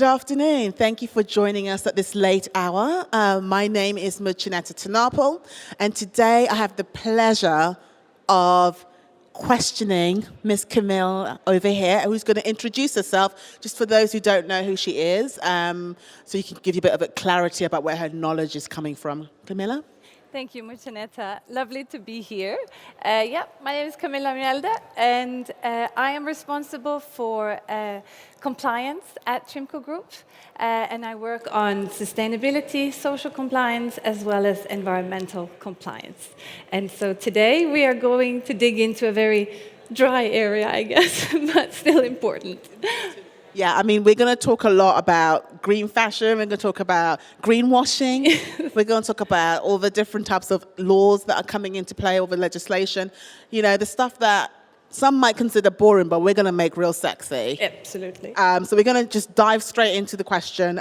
Good afternoon. Thank you for joining us at this late hour. My name is Muchaneta Napel, and today I have the pleasure of questioning Miss Camilla over here, who's going to introduce herself, just for those who don't know who she is, so you can give you a bit of a clarity about where her knowledge is coming from. Camilla? Thank you, Muchaneta. Lovely to be here. My name is Camilla Mjelde, and I am responsible for compliance at Trimco Group, and I work on sustainability, social compliance, as well as environmental compliance. And so today we are going to dig into a very dry area, I guess, but still important. Yeah, I mean, we're going to talk a lot about green fashion. We're going to talk about greenwashing. We're going to talk about all the different types of laws that are coming into play, all the legislation. You know, the stuff that some might consider boring, but we're going to make real sexy. Absolutely. So we're going to just dive straight into the question.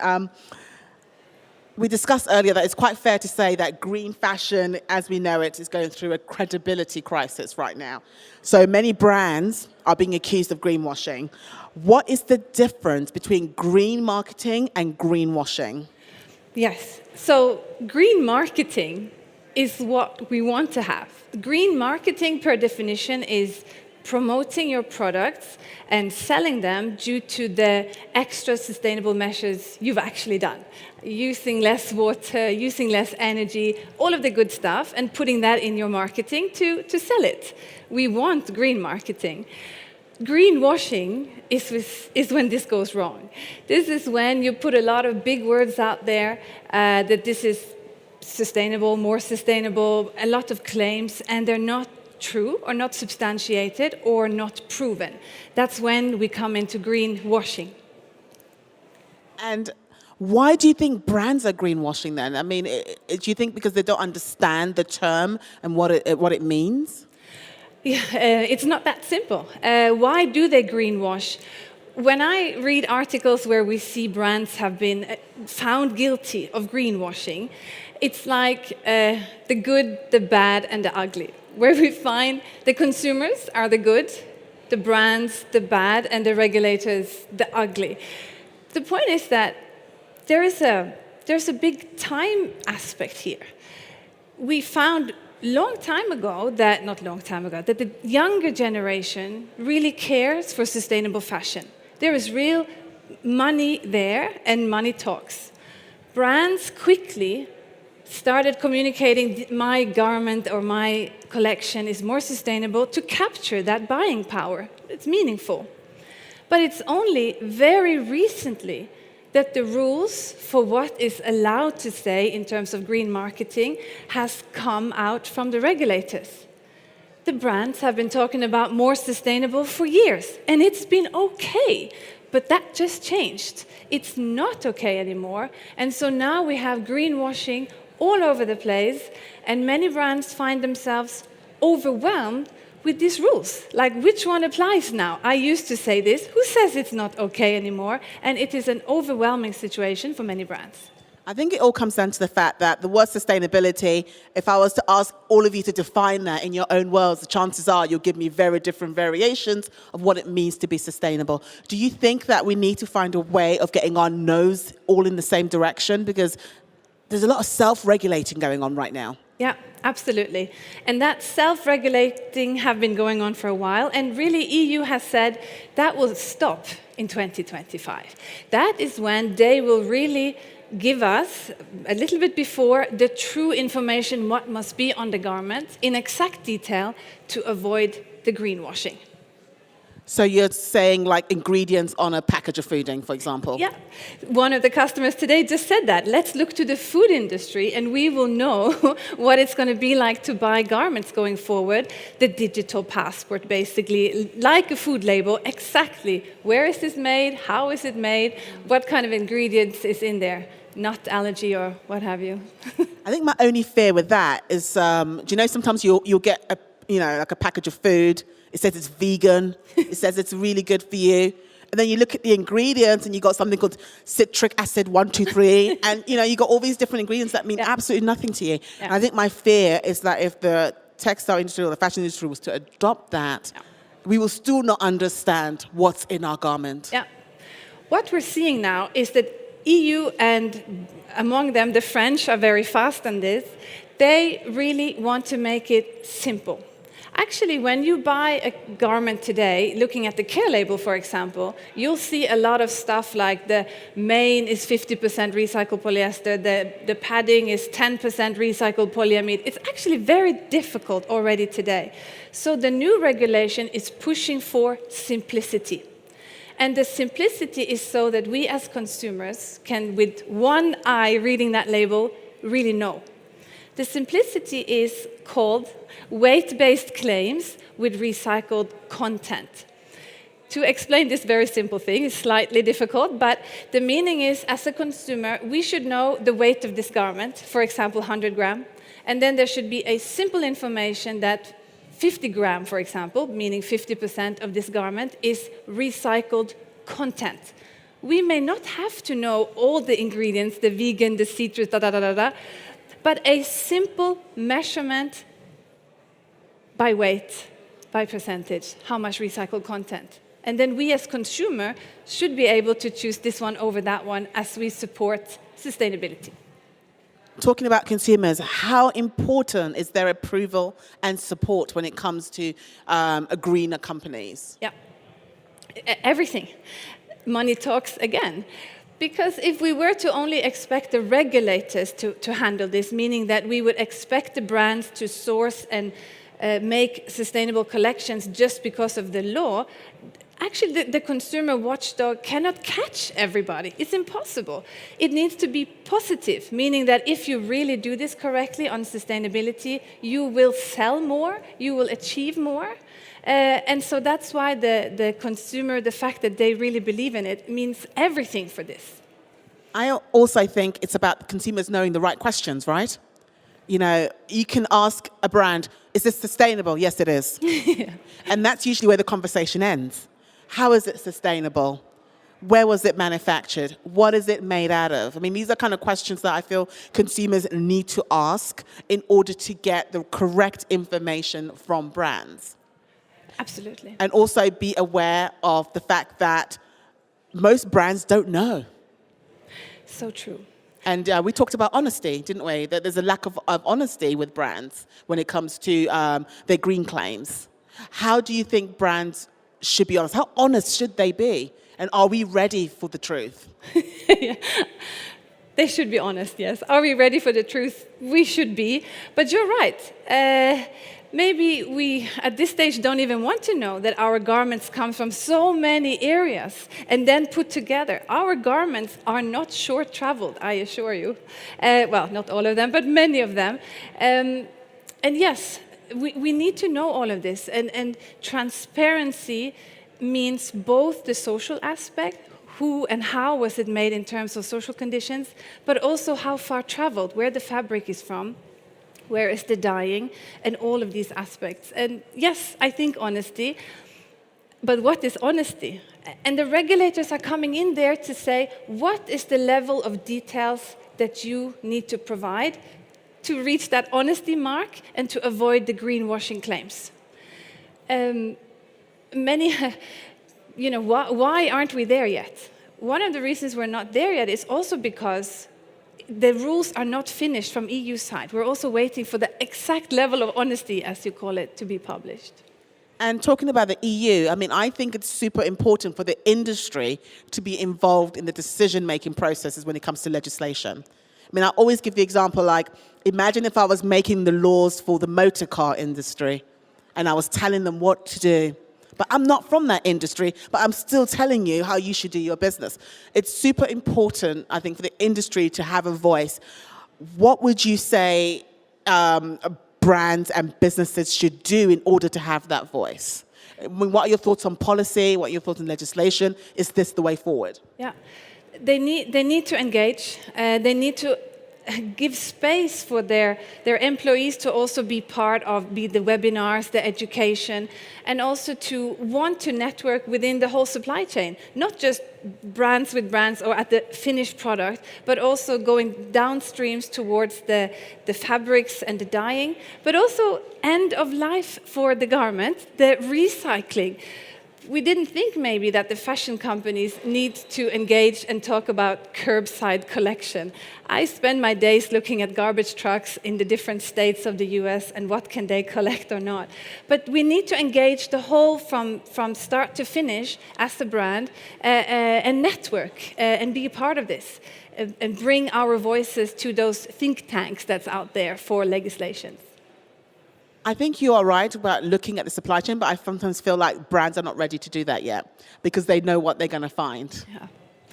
We discussed earlier that it's quite fair to say that green fashion, as we know it, is going through a credibility crisis right now. So many brands are being accused of greenwashing. What is the difference between green marketing and greenwashing? Yes. So green marketing is what we want to have. Green marketing, per definition, is promoting your products and selling them due to the extra sustainable measures you've actually done. Using less water, using less energy, all of the good stuff, and putting that in your marketing to sell it. We want green marketing. Greenwashing is when this goes wrong. This is when you put a lot of big words out there that this is sustainable, more sustainable, a lot of claims, and they're not true or not substantiated or not proven. That's when we come into greenwashing. And why do you think brands are greenwashing then? I mean, do you think because they don't understand the term and what it means? Yeah, it's not that simple. Why do they greenwash? When I read articles where we see brands have been found guilty of greenwashing, it's like the good, the bad, and the ugly, where we find the consumers are the good, the brands the bad, and the regulators the ugly. The point is that there's a big time aspect here. We found that the younger generation really cares for sustainable fashion. There is real money there, and money talks. Brands quickly started communicating my garment or my collection is more sustainable to capture that buying power. It's meaningful. But it's only very recently that the rules for what is allowed to say in terms of green marketing has come out from the regulators. The brands have been talking about more sustainable for years, and it's been okay, but that just changed. It's not okay anymore, and so now we have greenwashing all over the place, and many brands find themselves overwhelmed with these rules. Like, which one applies now? I used to say this. Who says it's not okay anymore? And it is an overwhelming situation for many brands. I think it all comes down to the fact that the word sustainability, if I was to ask all of you to define that in your own words, the chances are you'll give me very different variations of what it means to be sustainable. Do you think that we need to find a way of getting our nose all in the same direction? Because there's a lot of self-regulating going on right now. Yeah, absolutely. And that self-regulating have been going on for a while, and really EU has said that will stop in 2025. That is when they will really give us, a little bit before, the true information what must be on the garment in exact detail to avoid the greenwashing. So you're saying like ingredients on a package of fooding, for example? Yeah. One of the customers today just said that. Let's look to the food industry and we will know what it's going to be like to buy garments going forward. The digital passport, basically, like a food label, exactly where is this made, how is it made, what kind of ingredients is in there, nut allergy or what have you. I think my only fear with that is, do you know sometimes you'll get like a package of food. It says it's vegan. It says it's really good for you. And then you look at the ingredients and you got something called citric acid 123. And you got all these different ingredients that mean absolutely nothing to you. Yeah. And I think my fear is that if the textile industry or the fashion industry was to adopt that, we will still not understand what's in our garment. Yeah. what we're seeing now is that EU and among them the French are very fast on this. They really want to make it simple. Actually, when you buy a garment today, looking at the care label, for example, you'll see a lot of stuff like the main is 50% recycled polyester, the padding is 10% recycled polyamide. It's actually very difficult already today. So the new regulation is pushing for simplicity. And the simplicity is so that we as consumers can, with one eye reading that label, really know. The simplicity is called weight-based claims with recycled content. To explain this very simple thing is slightly difficult, but the meaning is, as a consumer, we should know the weight of this garment, for example, 100 gram, and then there should be a simple information that 50 gram, for example, meaning 50% of this garment, is recycled content. We may not have to know all the ingredients, the vegan, the citrus, but a simple measurement by weight, by percentage, how much recycled content. And then we as consumer should be able to choose this one over that one as we support sustainability. Talking about consumers, how important is their approval and support when it comes to greener companies? Yeah, everything. Money talks again. Because if we were to only expect the regulators to handle this, meaning that we would expect the brands to source and make sustainable collections just because of the law, actually the consumer watchdog cannot catch everybody. It's impossible. It needs to be positive, meaning that if you really do this correctly on sustainability, you will sell more, you will achieve more. And so that's why the consumer, the fact that they really believe in it, means everything for this. I also think it's about consumers knowing the right questions, right? You know, you can ask a brand, is this sustainable? Yes, it is. Yeah. And that's usually where the conversation ends. How is it sustainable? Where was it manufactured? What is it made out of? I mean, these are kind of questions that I feel consumers need to ask in order to get the correct information from brands. Absolutely. And also be aware of the fact that most brands don't know. So true. And we talked about honesty, didn't we? That there's a lack of honesty with brands when it comes to their green claims. How do you think brands should be honest? How honest should they be? And are we ready for the truth? Yeah. They should be honest, yes. Are we ready for the truth? We should be. But you're right. Maybe we, at this stage, don't even want to know that our garments come from so many areas and then put together. Our garments are not short-traveled, I assure you. Well, not all of them, but many of them. And yes, we need to know all of this. And transparency means both the social aspect, who and how was it made in terms of social conditions, but also how far traveled, where the fabric is from, where is the dyeing, and all of these aspects. And yes, I think honesty, but what is honesty? And the regulators are coming in there to say, what is the level of details that you need to provide to reach that honesty mark and to avoid the greenwashing claims? Why aren't we there yet? One of the reasons we're not there yet is also because the rules are not finished from EU side. We're also waiting for the exact level of honesty, as you call it, to be published. And talking about the EU, I mean, I think it's super important for the industry to be involved in the decision-making processes when it comes to legislation. I mean, I always give the example, like, imagine if I was making the laws for the motor car industry and I was telling them what to do. But I'm not from that industry, but I'm still telling you how you should do your business. It's super important, I think, for the industry to have a voice. What would you say brands and businesses should do in order to have that voice? I mean, what are your thoughts on policy? What are your thoughts on legislation? Is this the way forward? Yeah, they need to engage. They need to give space for their employees to also be part of the webinars, the education, and also to want to network within the whole supply chain, not just brands with brands or at the finished product, but also going downstreams towards the fabrics and the dyeing, but also end of life for the garment, the recycling. we didn't think maybe that the fashion companies need to engage and talk about curbside collection. I spend my days looking at garbage trucks in the different states of the US and what can they collect or not. But we need to engage the whole from start to finish as a brand and network and be a part of this and bring our voices to those think tanks that's out there for legislation. I think you are right about looking at the supply chain, but I sometimes feel like brands are not ready to do that yet because they know what they're going to find. Yeah.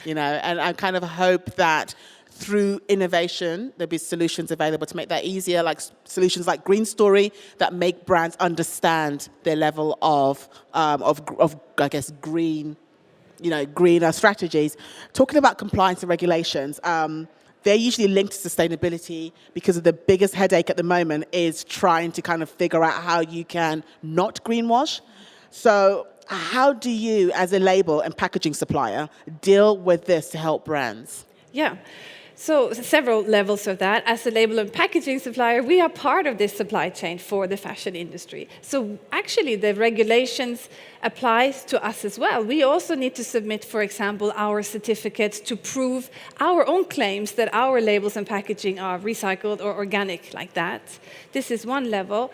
You know, and I kind of hope that through innovation, there'll be solutions available to make that easier, like solutions like Green Story that make brands understand their level of I guess, greener strategies. Talking about compliance and regulations, they're usually linked to sustainability because of the biggest headache at the moment is trying to kind of figure out how you can not greenwash. So how do you, as a label and packaging supplier, deal with this to help brands? Yeah. So several levels of that. As a label and packaging supplier, we are part of this supply chain for the fashion industry. So actually the regulations applies to us as well. We also need to submit, for example, our certificates to prove our own claims that our labels and packaging are recycled or organic like that. This is one level.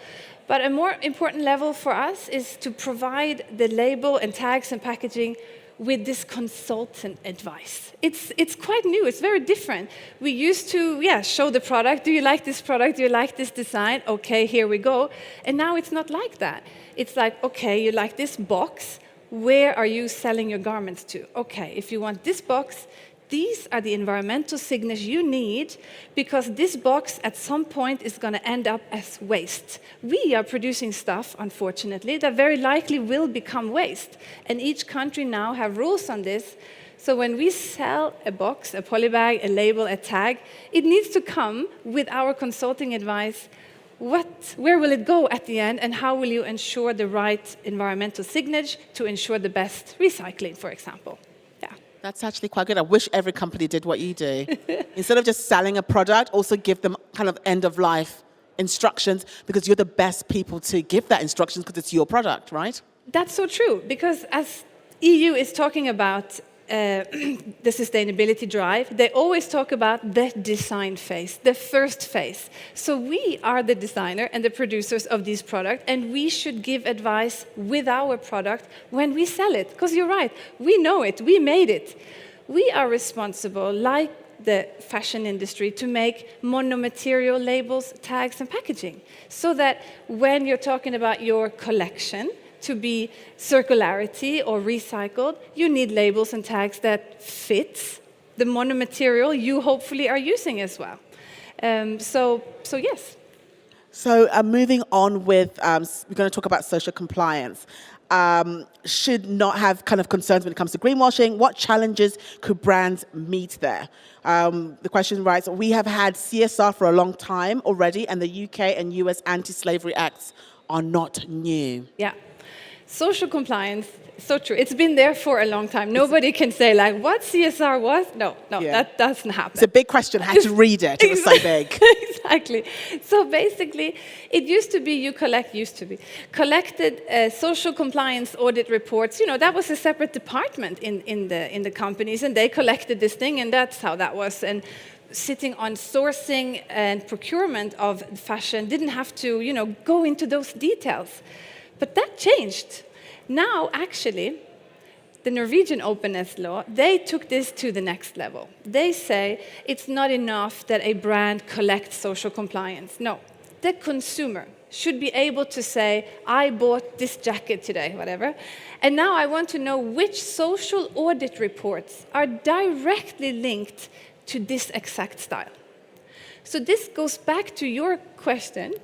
But a more important level for us is to provide the label and tags and packaging with this consultant advice. It's quite new, it's very different. We used to, show the product. Do you like this product? Do you like this design? Okay, here we go. And now it's not like that. It's like, okay, you like this box. Where are you selling your garments to? Okay, if you want this box, these are the environmental signals you need because this box at some point is going to end up as waste. We are producing stuff, unfortunately, that very likely will become waste. And each country now have rules on this. So when we sell a box, a polybag, a label, a tag, it needs to come with our consulting advice. Where will it go at the end and how will you ensure the right environmental signage to ensure the best recycling, for example? That's actually quite good. I wish every company did what you do. Instead of just selling a product, also give them kind of end-of-life instructions because you're the best people to give that instructions because it's your product, right? That's so true because as EU is talking about the sustainability drive, they always talk about the design phase, the first phase. So we are the designer and the producers of these products, and we should give advice with our product when we sell it. Because you're right, we know it, we made it. We are responsible, like the fashion industry, to make monomaterial labels, tags, and packaging. So that when you're talking about your collection, to be circularity or recycled, you need labels and tags that fit the monomaterial you hopefully are using as well. So yes. So moving on with, we're going to talk about social compliance. Should not have kind of concerns when it comes to greenwashing. What challenges could brands meet there? The question writes, we have had CSR for a long time already, and the UK and US anti-slavery acts are not new. Yeah. Social compliance, so true. It's been there for a long time. Nobody can say, like, what CSR was? No, that doesn't happen. It's a big question. I had to read it. It was so big. Exactly. So basically, it used to be collected social compliance audit reports. You know, that was a separate department in the companies, and they collected this thing, and that's how that was. And sitting on sourcing and procurement of fashion didn't have to, go into those details. But that changed. Now, actually, the Norwegian openness law, they took this to the next level. They say it's not enough that a brand collects social compliance. No, the consumer should be able to say, I bought this jacket today, whatever, and now I want to know which social audit reports are directly linked to this exact style. So this goes back to your question.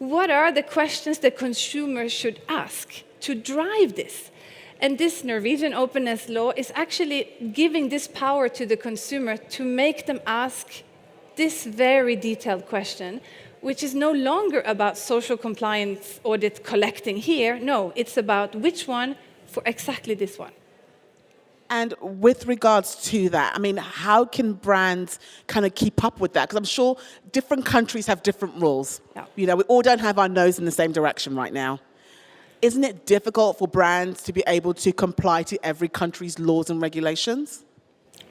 What are the questions that consumers should ask to drive this? And this Norwegian openness law is actually giving this power to the consumer to make them ask this very detailed question, which is no longer about social compliance audit collecting here. No, it's about which one for exactly this one. And with regards to that, I mean, how can brands kind of keep up with that? Because I'm sure different countries have different rules. Yeah. We all don't have our nose in the same direction right now. isn't it difficult for brands to be able to comply to every country's laws and regulations?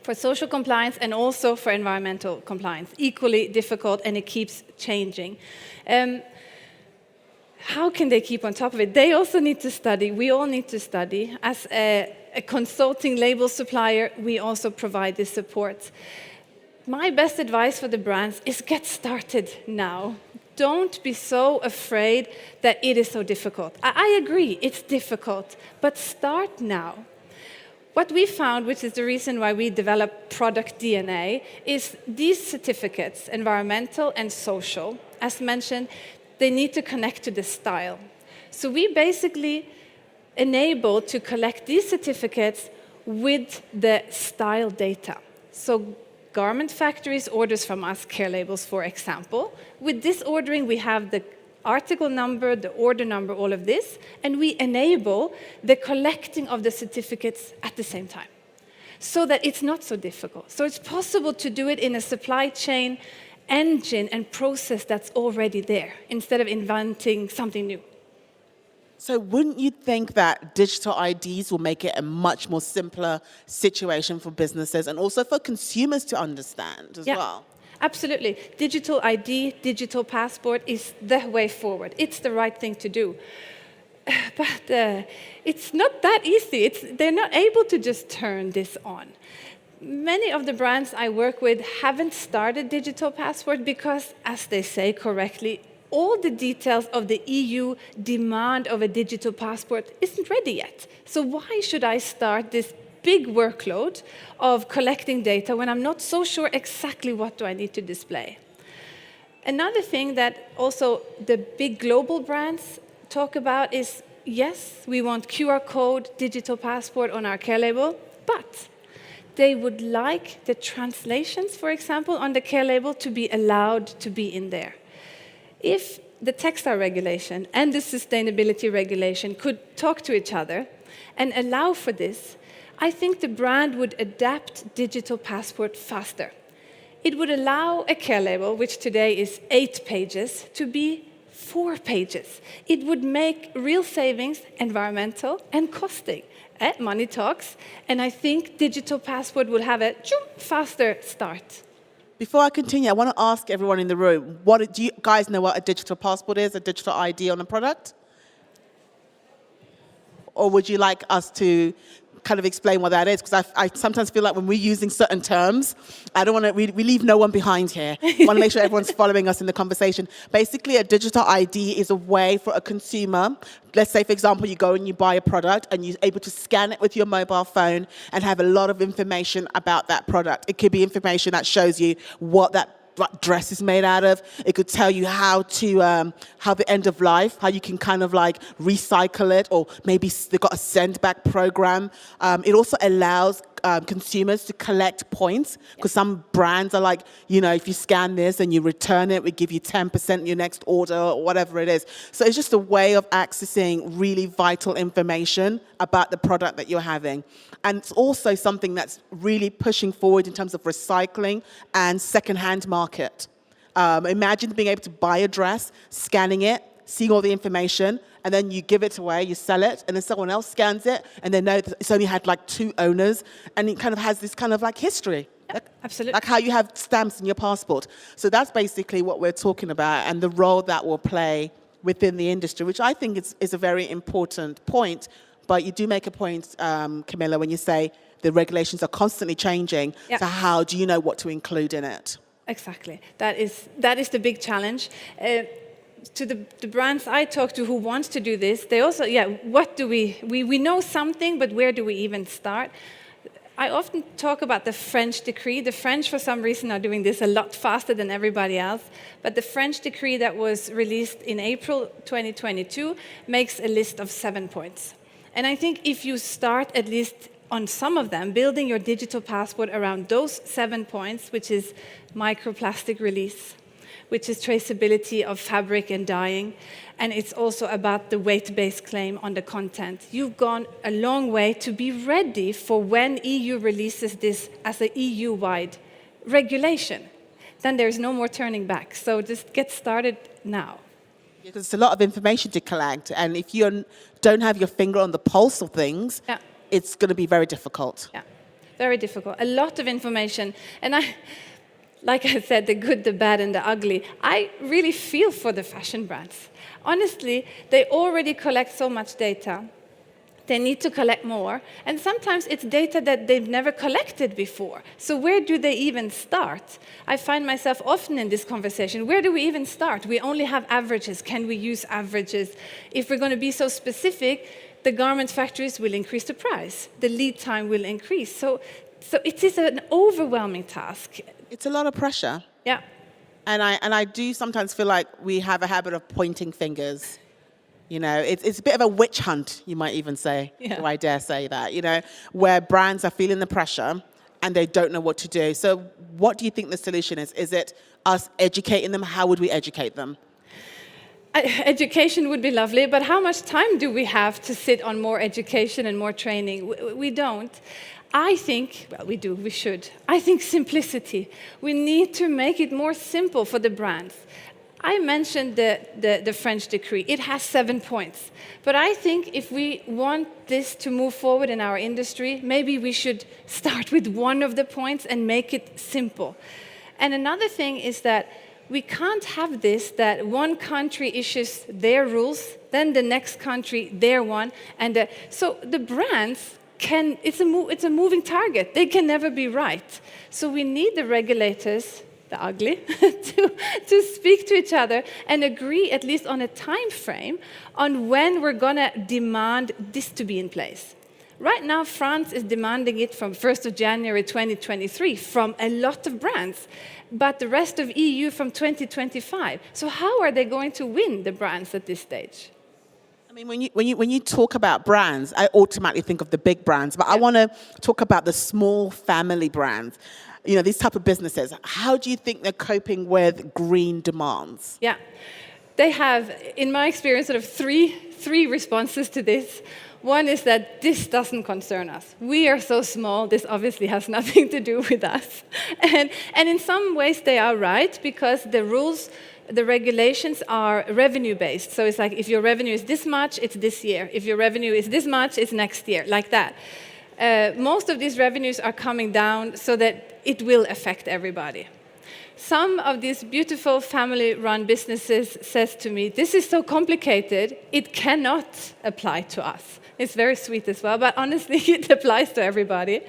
For social compliance and also for environmental compliance, equally difficult, and it keeps changing. How can they keep on top of it? They also need to study. We all need to study. As a consulting label supplier, we also provide this support. My best advice for the brands is get started now. Don't be so afraid that it is so difficult. I agree, it's difficult, but start now. What we found, which is the reason why we developed Product DNA, is these certificates, environmental and social, as mentioned, they need to connect to the style. So we basically enable to collect these certificates with the style data. So garment factories orders from us care labels, for example. With this ordering, we have the article number, the order number, all of this, and we enable the collecting of the certificates at the same time, so that it's not so difficult. So it's possible to do it in a supply chain engine and process that's already there, instead of inventing something new. So wouldn't you think that digital IDs will make it a much more simpler situation for businesses and also for consumers to understand as well? Absolutely. Digital ID, digital passport is the way forward. It's the right thing to do. But it's not that easy. They're not able to just turn this on. Many of the brands I work with haven't started digital passport because, as they say correctly, all the details of the EU demand of a digital passport isn't ready yet. So why should I start this big workload of collecting data when I'm not so sure exactly what do I need to display? Another thing that also the big global brands talk about is, yes, we want QR code, digital passport on our care label, but they would like the translations, for example, on the care label to be allowed to be in there. If the textile regulation and the sustainability regulation could talk to each other and allow for this, I think the brand would adapt digital passport faster. It would allow a care label, which today is 8 pages, to be 4 pages. It would make real savings, environmental and costing. Money talks, and I think digital passport would have a faster start. Before I continue, I want to ask everyone in the room, do you guys know what a digital passport is, a digital ID on a product? Or would you like us to kind of explain what that is? Because I sometimes feel like when we're using certain terms, I don't want to, we leave no one behind here. I want to make sure everyone's following us in the conversation. Basically, a digital ID is a way for a consumer, let's say, for example, you go and you buy a product and you're able to scan it with your mobile phone and have a lot of information about that product. It could be information that shows you what that dress is made out of. It could tell you how the end of life, how you can kind of like recycle it, or maybe they've got a send back program. It also allows consumers to collect points, because some brands are like, you know, if you scan this and you return it, we give you 10% in your next order or whatever it is. So it's just a way of accessing really vital information about the product that you're having. And it's also something that's really pushing forward in terms of recycling and second-hand market. Imagine being able to buy a dress, scanning it, seeing all the information, and then you give it away, you sell it, and then someone else scans it, and they know that it's only had like 2 owners, and it kind of has this kind of like history. Yeah, absolutely. Like how you have stamps in your passport. So that's basically what we're talking about, and the role that will play within the industry, which I think is a very important point. But you do make a point, Camilla, when you say the regulations are constantly changing. Yep. So how do you know what to include in it? Exactly. That is the big challenge. To the brands I talk to who want to do this, they also, what do we know something, but where do we even start? I often talk about the French decree. The French, for some reason, are doing this a lot faster than everybody else. But the French decree that was released in April 2022 makes a list of 7 points. And I think if you start at least on some of them, building your digital passport around those 7 points, which is microplastic release, which is traceability of fabric and dyeing, and it's also about the weight-based claim on the content. You've gone a long way to be ready for when EU releases this as an EU-wide regulation. Then there's no more turning back. So just get started now. Because it's a lot of information to collect, and if you don't have your finger on the pulse of things, Yeah. it's going to be very difficult. Yeah, very difficult. A lot of information. And like I said, the good, the bad, and the ugly. I really feel for the fashion brands. Honestly, they already collect so much data. They need to collect more. And sometimes it's data that they've never collected before. So where do they even start? I find myself often in this conversation. Where do we even start? We only have averages. Can we use averages? If we're going to be so specific, the garment factories will increase the price. The lead time will increase. So it is an overwhelming task. It's a lot of pressure. Yeah. And I do sometimes feel like we have a habit of pointing fingers. You know, it's a bit of a witch hunt, you might even say, Yeah. if I dare say that, you know, where brands are feeling the pressure and they don't know what to do. So what do you think the solution is? Is it us educating them? How would we educate them? Education would be lovely, but how much time do we have to sit on more education and more training? We don't. I think, well, we do, we should. I think simplicity. We need to make it more simple for the brands. I mentioned the French decree. It has 7 points. But I think if we want this to move forward in our industry, maybe we should start with one of the points and make it simple. And another thing is that we can't have this, that one country issues their rules, then the next country their one. And so the brands it's a moving target. They can never be right. So we need the regulators, the ugly, to speak to each other and agree at least on a time frame on when we're going to demand this to be in place. Right now, France is demanding it from 1st of January 2023 from a lot of brands, but the rest of EU from 2025. So how are they going to win, the brands, at this stage? I mean, when you talk about brands, I automatically think of the big brands, but I want to talk about the small family brands. You know, these type of businesses. How do you think they're coping with green demands? Yeah, they have, in my experience, sort of three responses to this. One is that this doesn't concern us. We are so small, this obviously has nothing to do with us. And in some ways they are right, because the rules, the regulations are revenue-based. So it's like, if your revenue is this much, it's this year. If your revenue is this much, it's next year, like that. Most of these revenues are coming down so that it will affect everybody. Some of these beautiful family-run businesses says to me, this is so complicated, it cannot apply to us. It's very sweet as well, but honestly, it applies to everybody.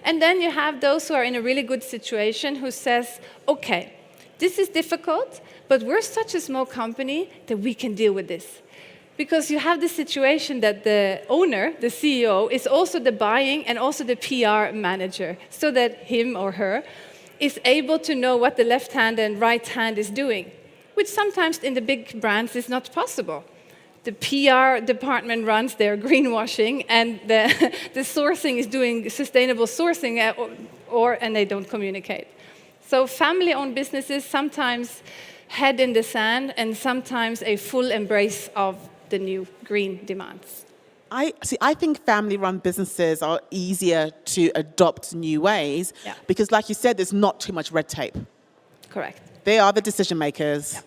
And then you have those who are in a really good situation who says, okay, this is difficult, but we're such a small company that we can deal with this. Because you have the situation that the owner, the CEO, is also the buying and also the PR manager, so that him or her is able to know what the left hand and right hand is doing, which sometimes in the big brands is not possible. The PR department runs their greenwashing, and the sourcing is doing sustainable sourcing, and they don't communicate. So family-owned businesses sometimes head in the sand, and sometimes a full embrace of the new green demands. I think family-run businesses are easier to adopt new ways because, like you said, there's not too much red tape. Correct. They are the decision makers. Yeah.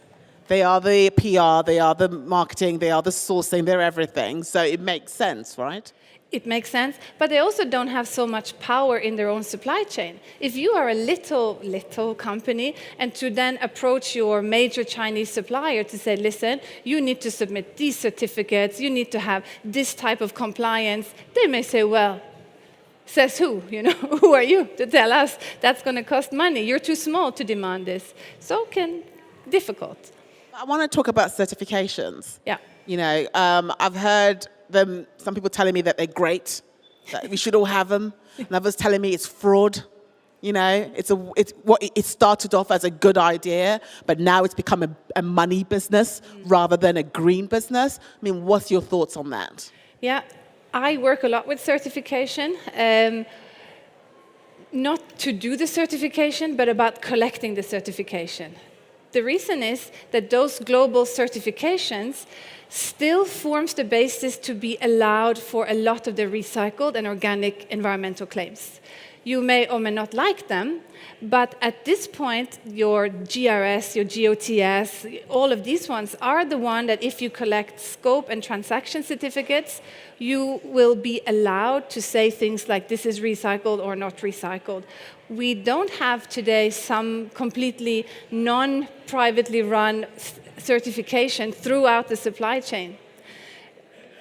They are the PR. They are the marketing. They are the sourcing. They're everything. So it makes sense, right? It makes sense, but they also don't have so much power in their own supply chain. If you are a little company, and to then approach your major Chinese supplier to say, listen, you need to submit these certificates, you need to have this type of compliance, they may say, well, says who? You know, who are you to tell us that's going to cost money? You're too small to demand this. So difficult. I want to talk about certifications. Yeah. You know, I've heard some people telling me that they're great, that we should all have them, and others telling me it's fraud. You know, it started off as a good idea, but now it's become a money business rather than a green business. I mean, what's your thoughts on that? Yeah, I work a lot with certification. Not to do the certification, but about collecting the certification. The reason is that those global certifications still forms the basis to be allowed for a lot of the recycled and organic environmental claims. You may or may not like them, but at this point, your GRS, your GOTS, all of these ones are the one that if you collect scope and transaction certificates, you will be allowed to say things like this is recycled or not recycled. We don't have today some completely non-privately run certification throughout the supply chain.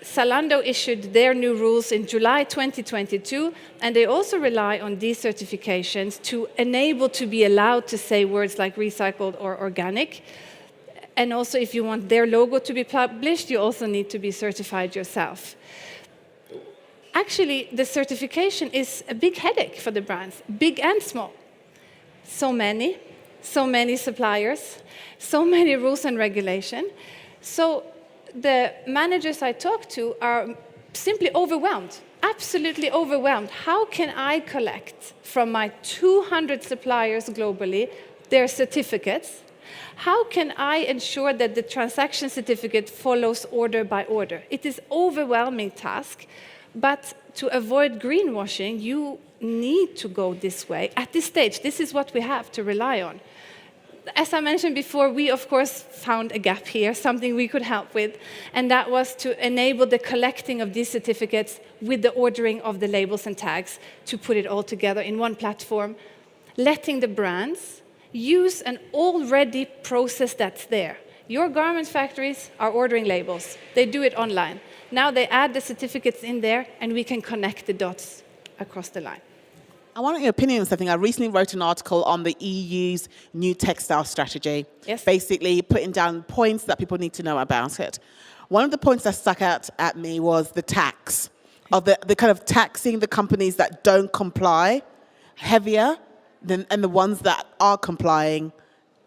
Zalando issued their new rules in July 2022, and they also rely on these certifications to enable to be allowed to say words like recycled or organic. And also, if you want their logo to be published, you also need to be certified yourself. Actually, the certification is a big headache for the brands, big and small. So many suppliers, so many rules and regulation. So the managers I talk to are simply overwhelmed, absolutely overwhelmed. How can I collect from my 200 suppliers globally their certificates? How can I ensure that the transaction certificate follows order by order? It is an overwhelming task, but to avoid greenwashing, you need to go this way. At this stage, this is what we have to rely on. As I mentioned before, we of course found a gap here, something we could help with, and that was to enable the collecting of these certificates with the ordering of the labels and tags to put it all together in one platform, letting the brands use an already process that's there. Your garment factories are ordering labels. They do it online. Now they add the certificates in there, and we can connect the dots across the line. I want your opinion on something. I recently wrote an article on the EU's new textile strategy, basically putting down points that people need to know about it. One of the points that stuck out at me was the tax, of the kind of taxing the companies that don't comply heavier and the ones that are complying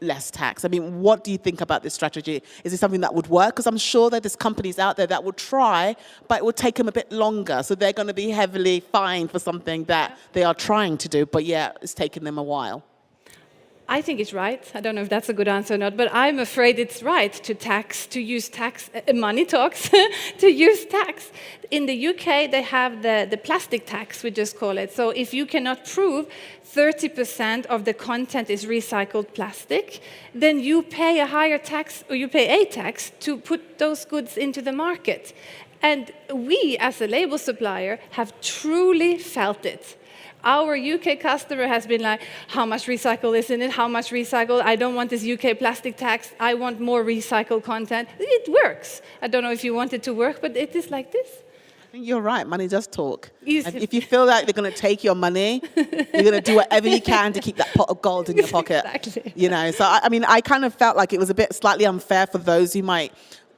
less tax. I mean, what do you think about this strategy? Is it something that would work? Because I'm sure that there's companies out there that will try, but it will take them a bit longer. So they're going to be heavily fined for something that they are trying to do, but yeah, it's taken them a while. I think it's right. I don't know if that's a good answer or not, but I'm afraid it's right to use tax, money talks, to use tax. In the UK, they have the plastic tax, we just call it. So if you cannot prove 30% of the content is recycled plastic, then you pay a higher tax, or you pay a tax to put those goods into the market. And we, as a label supplier, have truly felt it. Our UK customer has been like, how much recycle is in it? How much recycle? I don't want this UK plastic tax. I want more recycled content. It works. I don't know if you want it to work, but it is like this. I think you're right. Money does talk. If you feel like they're going to take your money, you're going to do whatever you can to keep that pot of gold in your pocket. Exactly. You know, so I mean, I kind of felt like it was a bit slightly unfair for those who might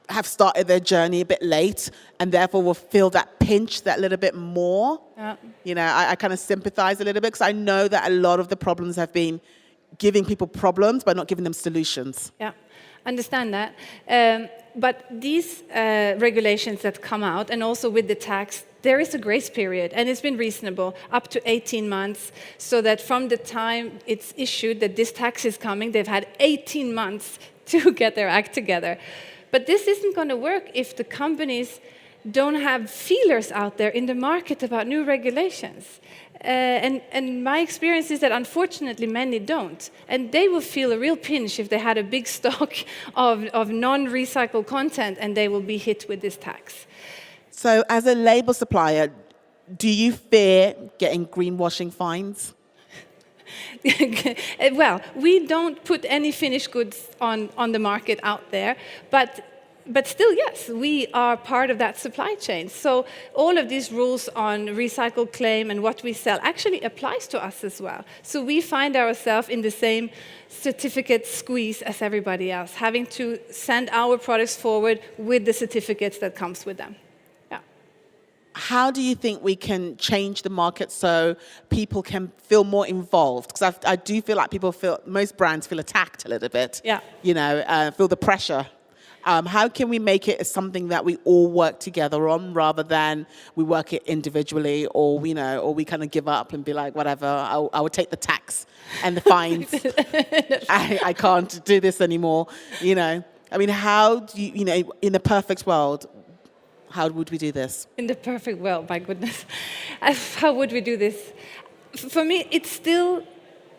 have started their journey a bit late and therefore will feel that pinch that little bit more. Yeah. You know, I kind of sympathize a little bit because I know that a lot of the problems have been giving people problems but not giving them solutions. Yeah, understand that. But these regulations that come out, and also with the tax, there is a grace period, and it's been reasonable, up to 18 months, so that from the time it's issued that this tax is coming, they've had 18 months to get their act together. But this isn't going to work if the companies don't have feelers out there in the market about new regulations. And my experience is that unfortunately many don't. And they will feel a real pinch if they had a big stock of non-recycled content and they will be hit with this tax. So as a label supplier, do you fear getting greenwashing fines? Well, we don't put any finished goods on the market out there, but still, yes, we are part of that supply chain. So all of these rules on recycled claim and what we sell actually applies to us as well. So we find ourselves in the same certificate squeeze as everybody else, having to send our products forward with the certificates that comes with them. How do you think we can change the market so people can feel more involved? Because I do feel like most brands feel attacked a little bit. Yeah. You know, feel the pressure. How can we make it something that we all work together on rather than we work it individually, or or we kind of give up and be like, whatever, I will take the tax and the fines. I can't do this anymore. I mean, how do you, in a perfect world, how would we do this? In the perfect world, my goodness. How would we do this? for me, it's still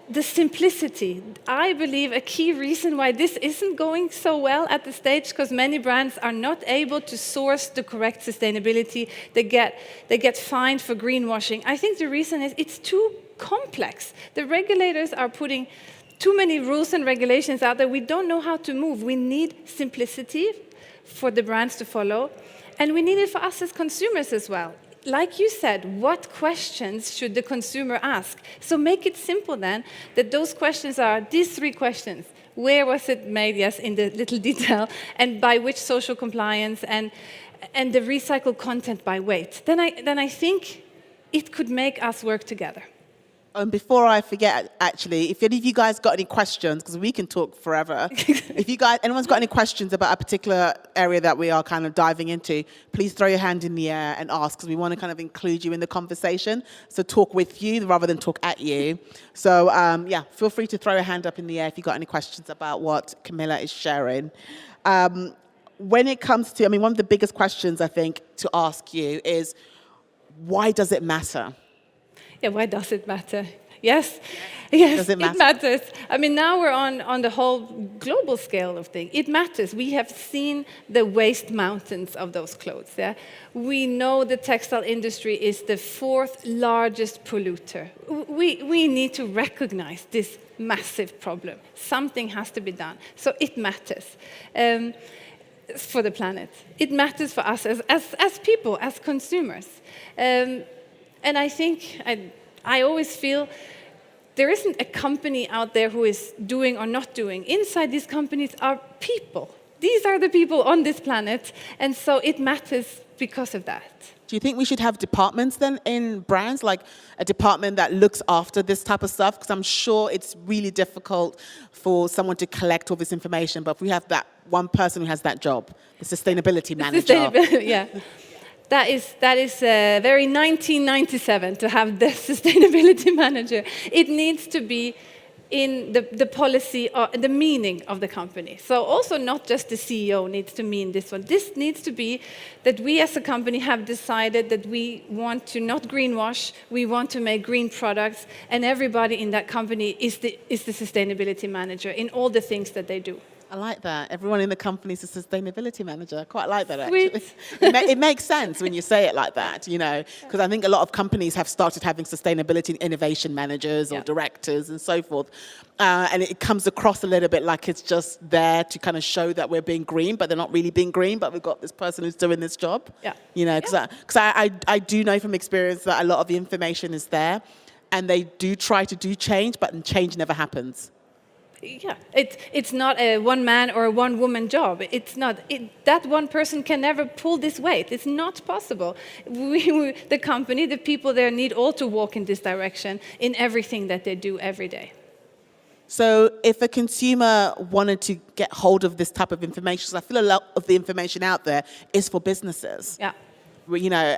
the simplicity. I believe a key reason why this isn't going so well at the stage, because many brands are not able to source the correct sustainability. They get fined for greenwashing. I think the reason is it's too complex. The regulators are putting too many rules and regulations out there. We don't know how to move. We need simplicity for the brands to follow, and we need it for us as consumers as well. Like you said, what questions should the consumer ask? So make it simple then, that those questions are these 3 questions. Where was it made? Yes, in the little detail. And by which social compliance, and the recycled content by weight. Then I think it could make us work together. Before I forget, actually, if any of you guys got any questions, because we can talk forever, if anyone's got any questions about a particular area that we are kind of diving into, please throw your hand in the air and ask, because we want to kind of include you in the conversation. So talk with you rather than talk at you. So yeah, feel free to throw your hand up in the air if you've got any questions about what Camilla is sharing. When it comes to, one of the biggest questions I think to ask you is, why does it matter? Yeah, why does it matter? Yes, does it matters. Now we're on the whole global scale of things. It matters. We have seen the waste mountains of those clothes. Yeah? We know the textile industry is the 4th largest polluter. We need to recognize this massive problem. Something has to be done. So it matters. For the planet. It matters for us as people, as consumers. And I think, I always feel there isn't a company out there who is doing or not doing. Inside these companies are people. These are the people on this planet, and so it matters because of that. Do you think we should have departments then in brands, like a department that looks after this type of stuff? Because I'm sure it's really difficult for someone to collect all this information, but if we have that one person who has that job, the sustainability manager. Yeah. That is very 1997 to have the sustainability manager. It needs to be in the policy or the meaning of the company. So also not just the CEO needs to mean this one. This needs to be that we as a company have decided that we want to not greenwash, we want to make green products, and everybody in that company is the sustainability manager in all the things that they do. I like that. Everyone in the company is a sustainability manager. I quite like that, Sweet. actually. It makes sense when you say it like that, because I think a lot of companies have started having sustainability and innovation managers or directors and so forth. And it comes across a little bit like it's just there to kind of show that we're being green, but they're not really being green, but we've got this person who's doing this job. Yeah. Because I do know from experience that a lot of the information is there, and they do try to do change, but change never happens. Yeah, it's not a one-man or a one-woman job. It's not. That one person can never pull this weight. It's not possible. The company, the people there need all to walk in this direction in everything that they do every day. So if a consumer wanted to get hold of this type of information, so I feel a lot of the information out there is for businesses. Yeah.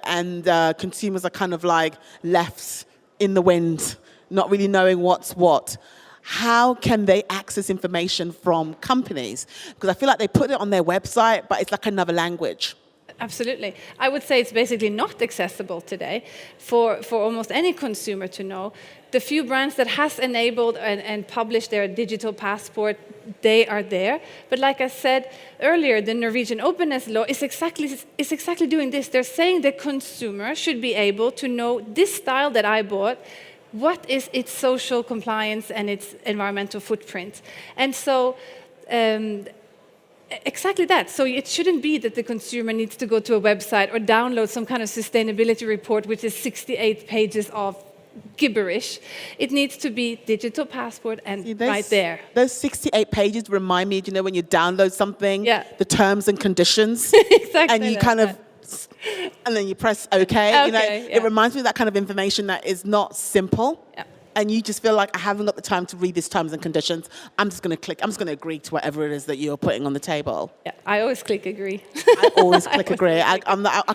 And consumers are kind of like left in the wind, not really knowing what's what. How can they access information from companies? Because I feel like they put it on their website, but it's like another language. Absolutely. I would say it's basically not accessible today for almost any consumer to know. The few brands that has enabled and published their digital passport, they are there. But like I said earlier, the Norwegian openness law is exactly doing this. They're saying the consumer should be able to know this style that I bought, what is its social compliance and its environmental footprint. And so exactly that. So it shouldn't be that the consumer needs to go to a website or download some kind of sustainability report, which is 68 pages of gibberish. It needs to be digital passport and right there. Those 68 pages remind me, when you download something, the terms and conditions, exactly, and you kind of, and then you press OK. It reminds me of that kind of information that is not simple. Yeah. And you just feel like, I haven't got the time to read these terms and conditions. I'm just going to click. I'm just going to agree to whatever it is that you're putting on the table. Yeah, I always click agree. I always click agree. I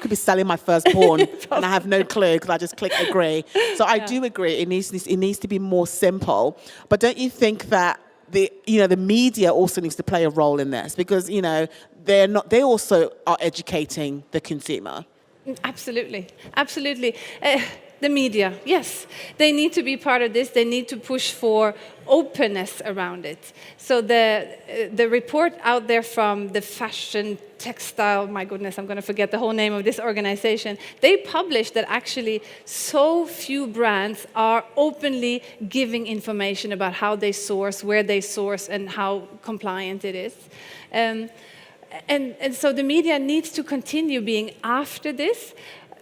could be selling my firstborn and I have no clue because I just click agree. So I do agree. It needs to be more simple. But don't you think that the media also needs to play a role in this? Because they also are educating the consumer. Absolutely, absolutely. The media, yes. They need to be part of this. They need to push for openness around it. So the report out there from the fashion textile, my goodness, I'm going to forget the whole name of this organization. They published that actually so few brands are openly giving information about how they source, where they source, and how compliant it is. And so the media needs to continue being after this.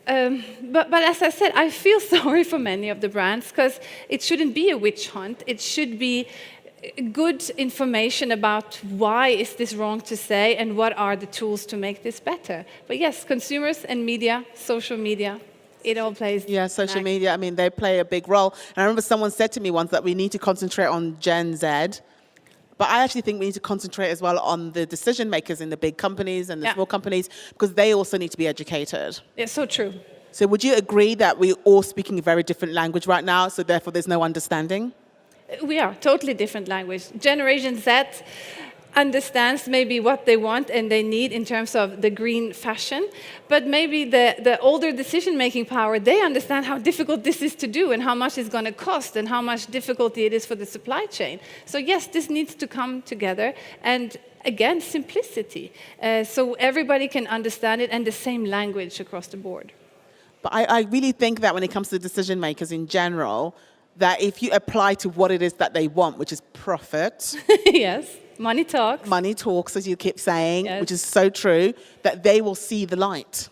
But as I said, I feel sorry for many of the brands because it shouldn't be a witch hunt. It should be good information about why is this wrong to say and what are the tools to make this better. But yes, consumers and media, social media, it all plays. Yeah, social media, I mean, they play a big role. And I remember someone said to me once that we need to concentrate on Gen Z. But I actually think we need to concentrate as well on the decision makers in the big companies and the small companies, because they also need to be educated. It's so true. So would you agree that we're all speaking a very different language right now, so therefore there's no understanding? We are totally different language. Generation Z understands maybe what they want and they need in terms of the green fashion, but maybe the older decision-making power, they understand how difficult this is to do and how much it's going to cost and how much difficulty it is for the supply chain. So yes, this needs to come together, and again, simplicity, so everybody can understand it and the same language across the board. But I really think that when it comes to decision makers in general, that if you apply to what it is that they want, which is profit. Yes. Money talks. Money talks, as you keep saying, yes. Which is so true, that they will see the light.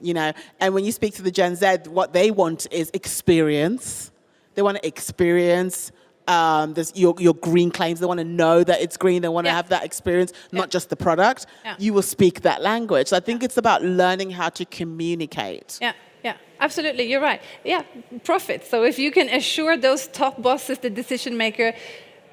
You know, and when you speak to the Gen Z, what they want is experience. They want to experience your green claims. They want to know that it's green. They want to have that experience, not just the product. You will speak that language. So I think it's about learning how to communicate. Yeah, absolutely. You're right. Yeah, profit. So if you can assure those top bosses, the decision maker,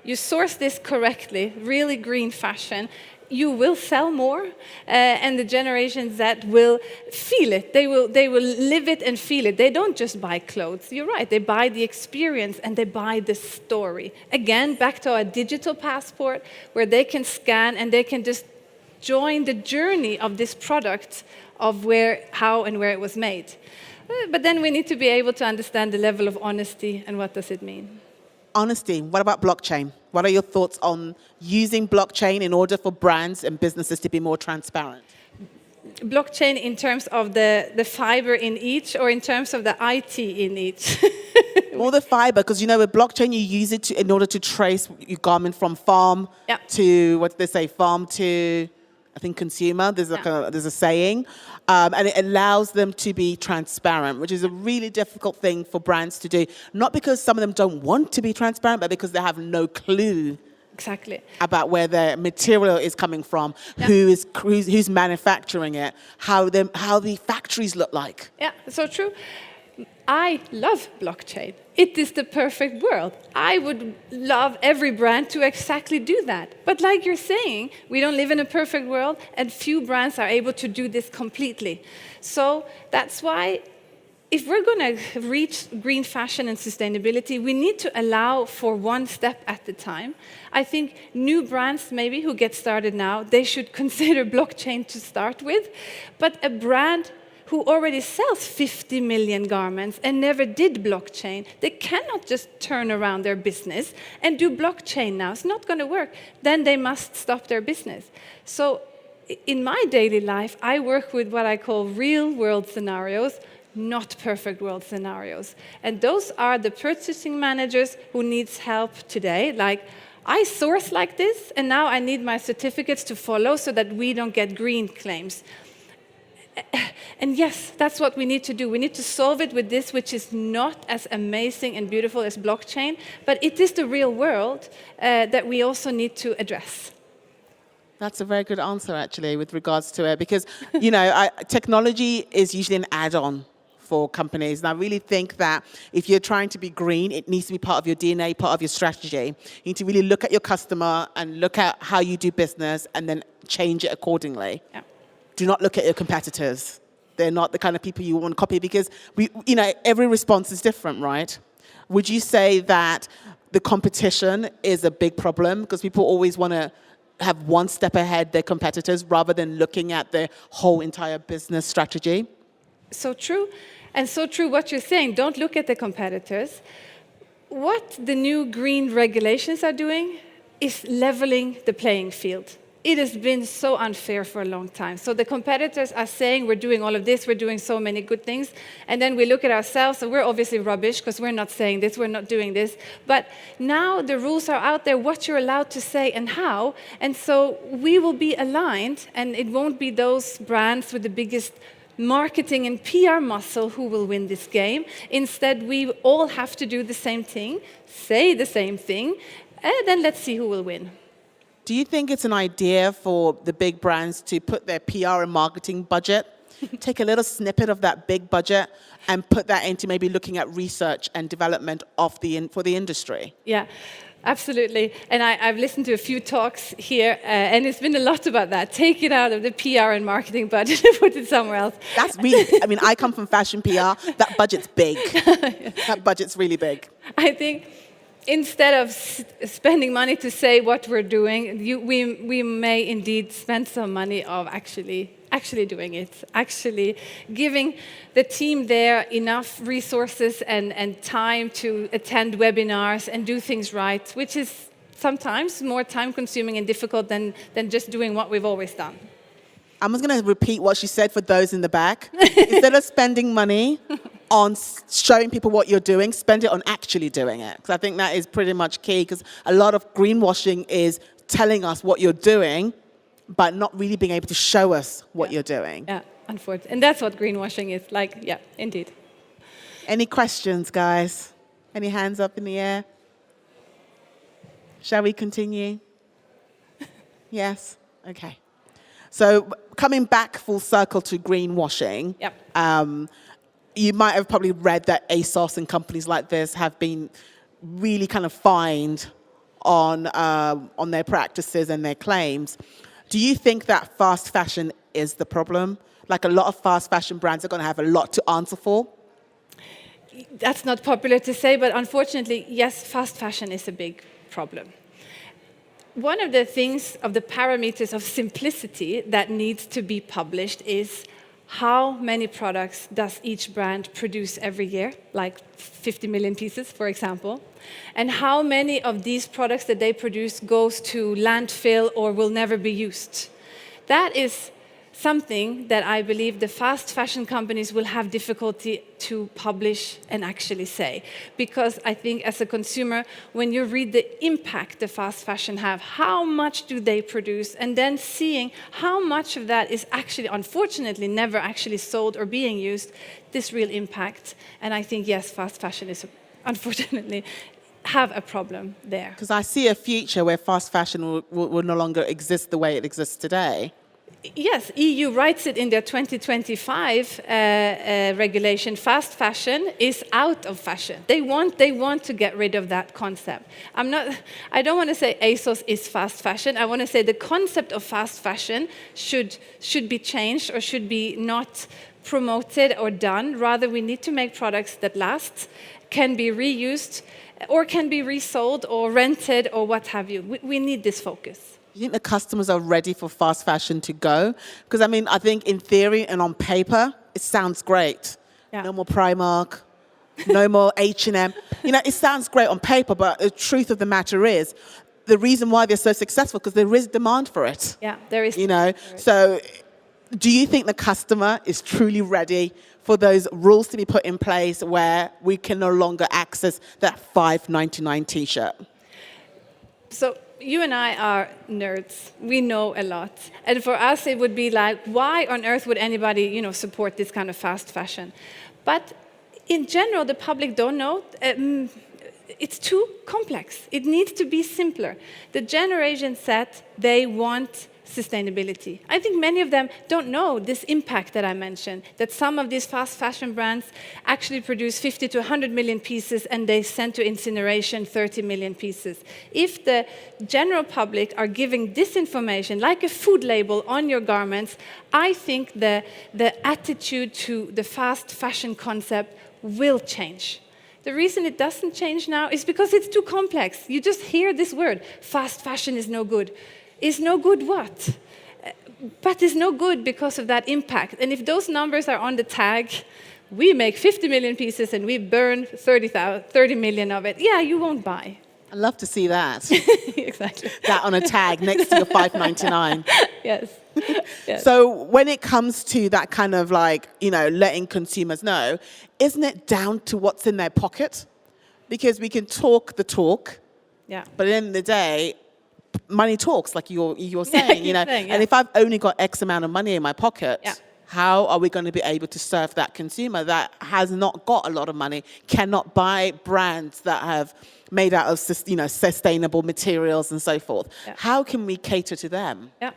you source this correctly, really green fashion, you will sell more, and the Generation Z will feel it. They will live it and feel it. They don't just buy clothes. You're right. They buy the experience and they buy the story. Again, back to our digital passport, where they can scan and they can just join the journey of this product, of how and where it was made. But then we need to be able to understand the level of honesty and what does it mean. Honesty. What about blockchain? What are your thoughts on using blockchain in order for brands and businesses to be more transparent? Blockchain in terms of the fiber in each, or in terms of the IT in each? More the fiber, because you know with blockchain you use it in order to trace your garment from farm to, what did they say, farm to, I think, consumer. There's like there's a saying. And it allows them to be transparent, which is a really difficult thing for brands to do. Not because some of them don't want to be transparent, but because they have no clue about where their material is coming from, who's manufacturing it, how the factories look like. Yeah, so true. I love blockchain. It is the perfect world. I would love every brand to exactly do that. But like you're saying, we don't live in a perfect world, and few brands are able to do this completely. So that's why if we're going to reach green fashion and sustainability, we need to allow for one step at a time. I think new brands maybe who get started now, they should consider blockchain to start with. But a brand who already sells 50 million garments and never did blockchain, they cannot just turn around their business and do blockchain now. It's not going to work. Then they must stop their business. So in my daily life, I work with what I call real-world scenarios, not perfect world scenarios. And those are the purchasing managers who needs help today, like, I source like this, and now I need my certificates to follow so that we don't get green claims. And yes, that's what we need to do. We need to solve it with this, which is not as amazing and beautiful as blockchain, but it is the real world that we also need to address. That's a very good answer, actually, with regards to it, because, you know, technology is usually an add-on for companies. And I really think that if you're trying to be green, it needs to be part of your DNA, part of your strategy. You need to really look at your customer and look at how you do business and then change it accordingly. Yeah. Do not look at your competitors. They're not the kind of people you want to copy, because every response is different, right? Would you say that the competition is a big problem because people always want to have one step ahead their competitors rather than looking at their whole entire business strategy? So true. And so true what you're saying, don't look at the competitors. What the new green regulations are doing is leveling the playing field. It has been so unfair for a long time. So the competitors are saying we're doing all of this, we're doing so many good things, and then we look at ourselves and we're obviously rubbish because we're not saying this, we're not doing this. But now the rules are out there, what you're allowed to say and how, and so we will be aligned, and it won't be those brands with the biggest marketing and PR muscle who will win this game. Instead, we all have to do the same thing, say the same thing, and then let's see who will win. Do you think it's an idea for the big brands to put their PR and marketing budget, take a little snippet of that big budget and put that into maybe looking at research and development for the industry? Yeah, absolutely. And I've listened to a few talks here, and it's been a lot about that. Take it out of the PR and marketing budget and put it somewhere else. That's really, I mean, I come from fashion PR. That budget's big. That budget's really big. I think instead of spending money to say what we're doing, we may indeed spend some money of actually doing it, actually giving the team there enough resources and time to attend webinars and do things right, which is sometimes more time-consuming and difficult than just doing what we've always done. I'm just going to repeat what she said for those in the back. Instead of spending money on showing people what you're doing, spend it on actually doing it. Because I think that is pretty much key, because a lot of greenwashing is telling us what you're doing, but not really being able to show us what you're doing. Yeah, unfortunately. And that's what greenwashing is like. Yeah, indeed. Any questions, guys? Any hands up in the air? Shall we continue? Yes? Okay. So coming back full circle to greenwashing, you might have probably read that ASOS and companies like this have been really kind of fined on their practices and their claims. Do you think that fast fashion is the problem? Like, a lot of fast fashion brands are going to have a lot to answer for? That's not popular to say, but unfortunately, yes, fast fashion is a big problem. One of the things, of the parameters of simplicity that needs to be published is how many products does each brand produce every year, like 50 million pieces, for example, and how many of these products that they produce goes to landfill or will never be used. That is something that I believe the fast fashion companies will have difficulty to publish and actually say. Because I think as a consumer, when you read the impact the fast fashion have, how much do they produce, and then seeing how much of that is actually, unfortunately, never actually sold or being used, this real impact. And I think, yes, fast fashion is, unfortunately, have a problem there. Because I see a future where fast fashion will no longer exist the way it exists today. Yes, EU writes it in their 2025 regulation. Fast fashion is out of fashion. They want to get rid of that concept. I don't want to say ASOS is fast fashion. I want to say the concept of fast fashion should be changed or should be not promoted or done. Rather, we need to make products that last, can be reused, or can be resold or rented or what have you. We need this focus. Do you think the customers are ready for fast fashion to go? Because, I mean, I think in theory and on paper, it sounds great. Yeah. No more Primark, no more H&M. You know, it sounds great on paper, but the truth of the matter is, the reason why they're so successful, because there is demand for it. Yeah, there is. You know, so do you think the customer is truly ready for those rules to be put in place where we can no longer access that $5.99 T-shirt? So you and I are nerds. We know a lot. And for us, it would be like, why on earth would anybody, support this kind of fast fashion? But in general, the public don't know. It's too complex. It needs to be simpler. The generation said they want sustainability. I think many of them don't know this impact that I mentioned, that some of these fast fashion brands actually produce 50 to 100 million pieces and they send to incineration 30 million pieces. If the general public are giving this information, like a food label on your garments, I think the attitude to the fast fashion concept will change. The reason it doesn't change now is because it's too complex. You just hear this word, fast fashion is no good. Is no good what? But is no good because of that impact. And if those numbers are on the tag, we make 50 million pieces and we burn 30 million of it. Yeah, you won't buy. I'd love to see that. Exactly. That on a tag next to your $5.99. Yes. Yes. So when it comes to that kind of like, letting consumers know, isn't it down to what's in their pocket? Because we can talk the talk, Yeah. but at the end of the day, money talks, like you're saying, saying, yeah. And if I've only got X amount of money in my pocket, Yeah. how are we going to be able to serve that consumer that has not got a lot of money, cannot buy brands that have made out of sustainable materials and so forth? Yeah. How can we cater to them? Yeah,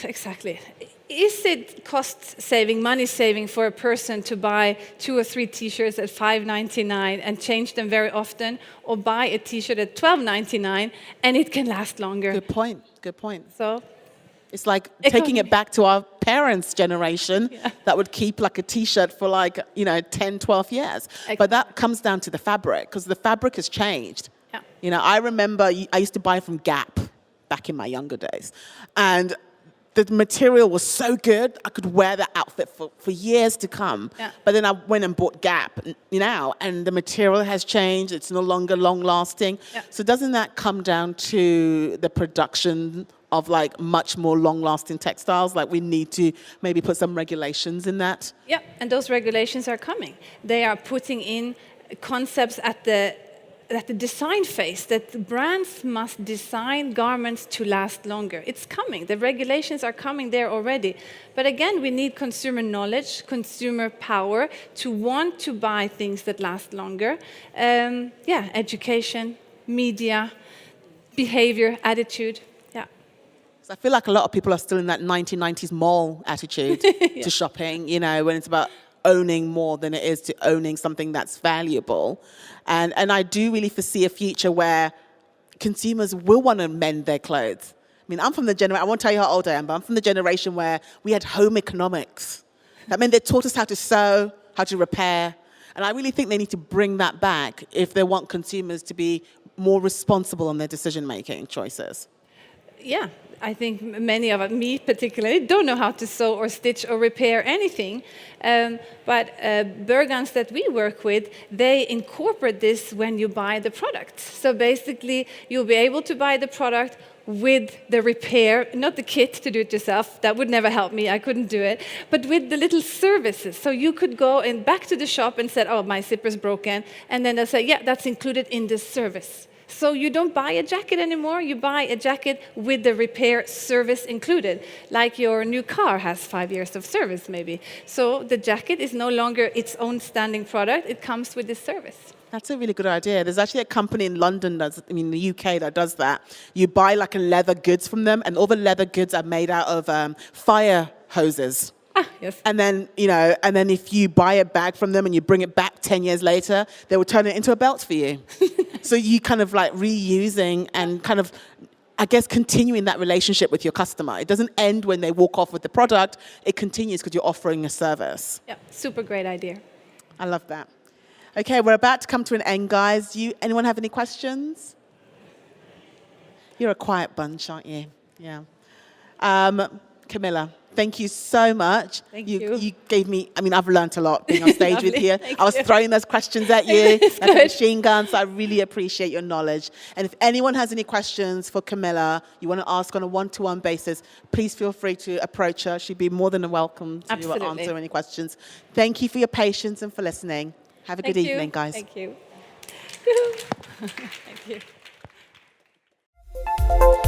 exactly. Is it cost-saving, money-saving for a person to buy 2 or 3 T-shirts at $5.99 and change them very often, or buy a T-shirt at $12.99 and it can last longer? Good point. Good point. So it's like taking it back to our parents' generation that would keep like a T-shirt for 10, 12 years. Exactly. But that comes down to the fabric, because the fabric has changed. Yeah. I remember I used to buy from Gap back in my younger days. And the material was so good, I could wear that outfit for years to come. Yeah. But then I went and bought Gap now, and the material has changed. It's no longer long-lasting. Yeah. So doesn't that come down to the production of much more long-lasting textiles? We need to maybe put some regulations in that? Yeah, and those regulations are coming. They are putting in concepts at the design phase, that brands must design garments to last longer. It's coming. The regulations are coming there already. But again, we need consumer knowledge, consumer power to want to buy things that last longer. Education, media, behavior, attitude. Yeah. So I feel like a lot of people are still in that 1990s mall attitude to shopping, when it's about owning more than it is to owning something that's valuable. And I do really foresee a future where consumers will want to mend their clothes. I mean, I'm from the generation, I won't tell you how old I am, but I'm from the generation where we had home economics. That meant they taught us how to sew, how to repair. And I really think they need to bring that back if they want consumers to be more responsible in their decision-making choices. Yeah, I think many of us, me particularly, don't know how to sew or stitch or repair anything. But Bergans that we work with, they incorporate this when you buy the product. So basically, you'll be able to buy the product with the repair, not the kit to do it yourself. That would never help me. I couldn't do it. But with the little services. So you could go back to the shop and say, oh, my zipper's broken. And then they'll say, yeah, that's included in the service. So you don't buy a jacket anymore, you buy a jacket with the repair service included, like your new car has 5 years of service maybe. So the jacket is no longer its own standing product, it comes with this service. That's a really good idea. There's actually a company in London, the UK, that does that. You buy a leather goods from them, and all the leather goods are made out of fire hoses. Ah, yes. And then, if you buy a bag from them and you bring it back 10 years later, they will turn it into a belt for you. So you kind of reusing and kind of, I guess, continuing that relationship with your customer. It doesn't end when they walk off with the product. It continues because you're offering a service. Yeah, super great idea. I love that. Okay, we're about to come to an end, guys. Anyone have any questions? You're a quiet bunch, aren't you? Yeah. Camilla, thank you so much. Thank you. You gave me, I've learned a lot being on stage with you. I was throwing those questions at you It's like a good. machine gun, so I really appreciate your knowledge. And if anyone has any questions for Camilla, you want to ask on a one-to-one basis, please feel free to approach her. She'd be more than welcome to Absolutely. answer any questions. Thank you for your patience and for listening. Have a good evening, guys. Thank you. Thank you.